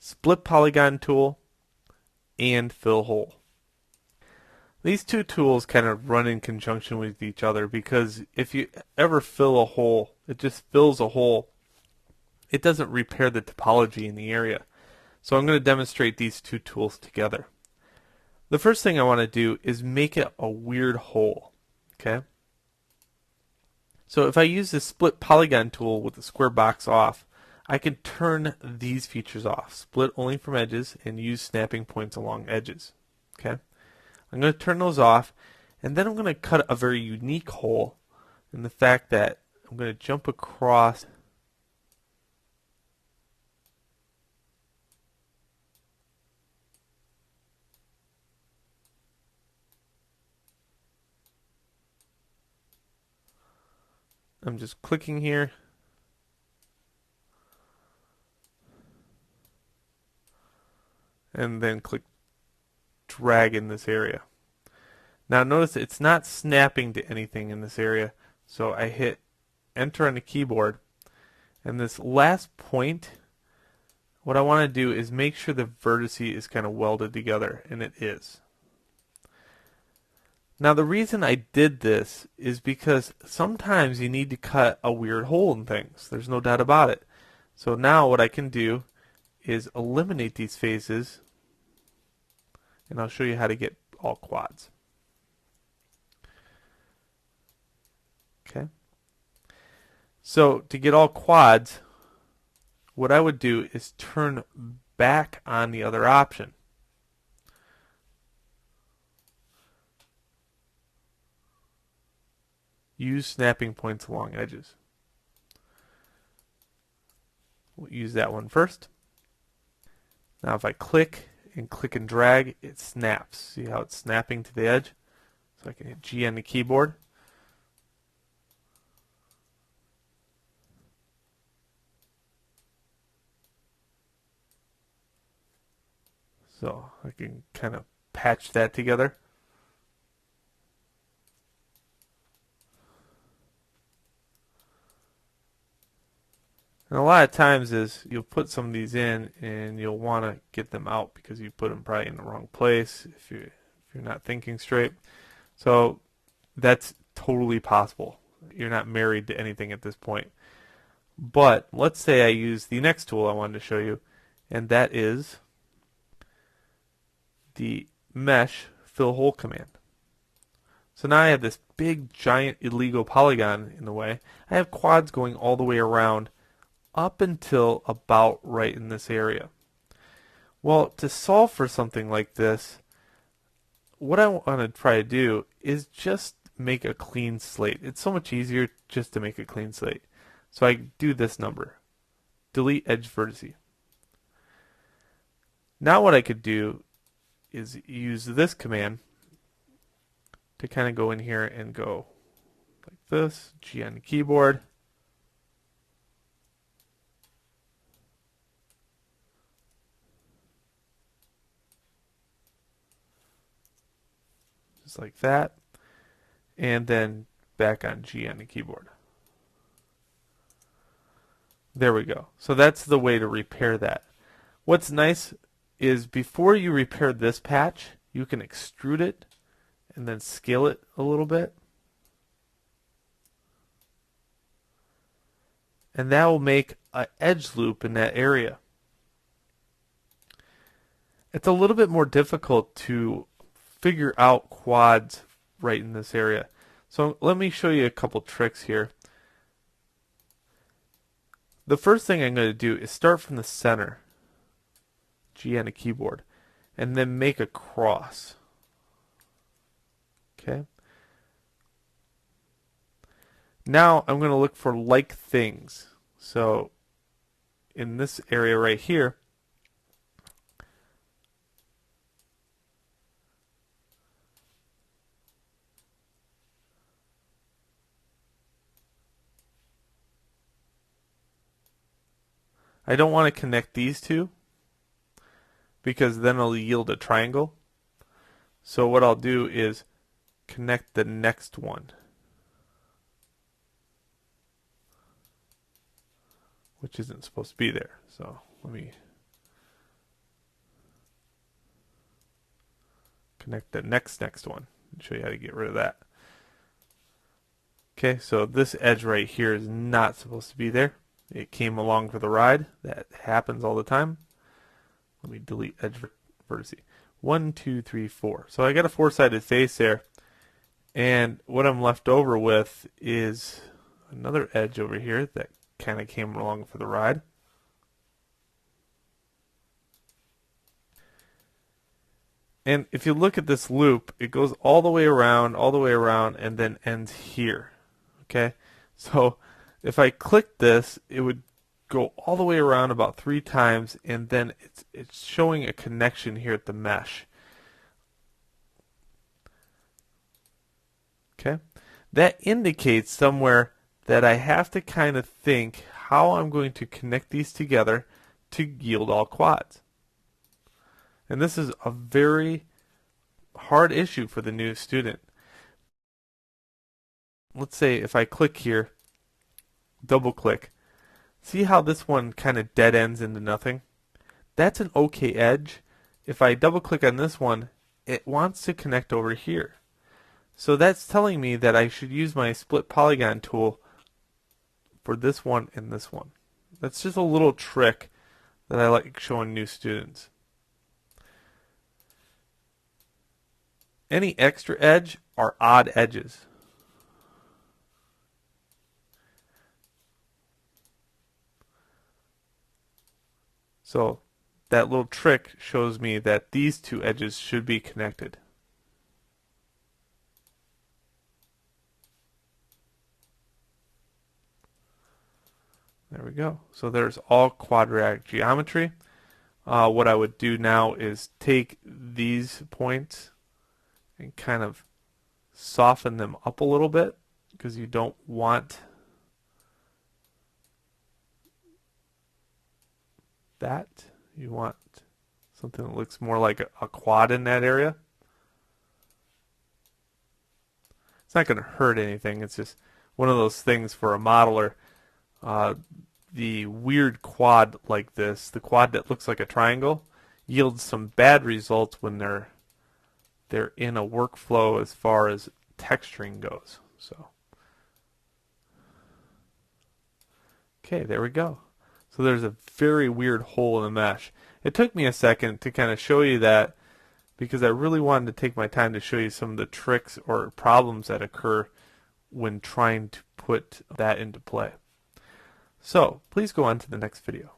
split polygon tool, and fill hole. These two tools kind of run in conjunction with each other because if you ever fill a hole, it just fills a hole. It doesn't repair the topology in the area. So I'm going to demonstrate these two tools together. The first thing I want to do is make it a weird hole. Okay? So if I use the split polygon tool with the square box off, I can turn these features off. Split only from edges and use snapping points along edges. Okay? I'm going to turn those off, and then I'm going to cut a very unique hole in the fact that I'm going to jump across I'm just clicking here. And then click drag in this area. Now notice it's not snapping to anything in this area. So I hit enter on the keyboard. And this last point, what I want to do is make sure the vertice is kind of welded together. And it is. Now the reason I did this is because sometimes you need to cut a weird hole in things. There's no doubt about it. So now what I can do is eliminate these faces, and I'll show you how to get all quads. Okay. So to get all quads, what I would do is turn back on the other option. Use snapping points along edges. We'll use that one first. Now if I click and drag, it snaps. See how it's snapping to the edge? So I can hit G on the keyboard. So I can kind of patch that together. And a lot of times is you'll put some of these in and you'll want to get them out because you put them probably in the wrong place if you're not thinking straight. So that's totally possible. You're not married to anything at this point. But let's say I use the next tool I wanted to show you, and that is the mesh fill hole command. So now I have this big giant illegal polygon in the way. I have quads going all the way around up until about right in this area. Well, to solve for something like this, what I want to try to do is just make a clean slate. It's so much easier just to make a clean slate. So I do this number, delete edge vertice. Now what I could do is use this command to kind of go in here and go like this, G on the keyboard. Just like that, and then back on G on the keyboard. There we go. So that's the way to repair that. What's nice is before you repair this patch, you can extrude it and then scale it a little bit. And that will make an edge loop in that area. It's a little bit more difficult to figure out quads right in this area. So let me show you a couple tricks here. The first thing I'm going to do is start from the center, G on a keyboard, and then make a cross. Okay. Now I'm going to look for like things. So in this area right here, I don't want to connect these two because then it'll yield a triangle. So what I'll do is connect the next one, which isn't supposed to be there. So let me connect the next one. I'll show you how to get rid of that. Okay, so this edge right here is not supposed to be there. It came along for the ride. That happens all the time. Let me delete edge vertice. 1, 2, 3, 4. So I got a four-sided face there. And what I'm left over with is another edge over here that kind of came along for the ride. And if you look at this loop, it goes all the way around, and then ends here. Okay? So if I click this, it would go all the way around about 3 times, and then it's showing a connection here at the mesh. Okay? That indicates somewhere that I have to kind of think how I'm going to connect these together to yield all quads. And this is a very hard issue for the new student. Let's say if I click here, double click, see how this one kind of dead ends into nothing? That's an okay edge. If I double click on this one, it wants to connect over here. So that's telling me that I should use my split polygon tool for this one and this one. That's just a little trick that I like showing new students. Any extra edge are odd edges. So that little trick shows me that these two edges should be connected. There we go. So there's all quadratic geometry. What I would do now is take these points and kind of soften them up a little bit, because you don't want that. You want something that looks more like a quad in that area. It's not going to hurt anything. It's just one of those things for a modeler. The weird quad like this, the quad that looks like a triangle, yields some bad results when they're in a workflow as far as texturing goes. So, okay, there we go. So there's a very weird hole in the mesh. It took me a second to kind of show you that, because I really wanted to take my time to show you some of the tricks or problems that occur when trying to put that into play. So please go on to the next video.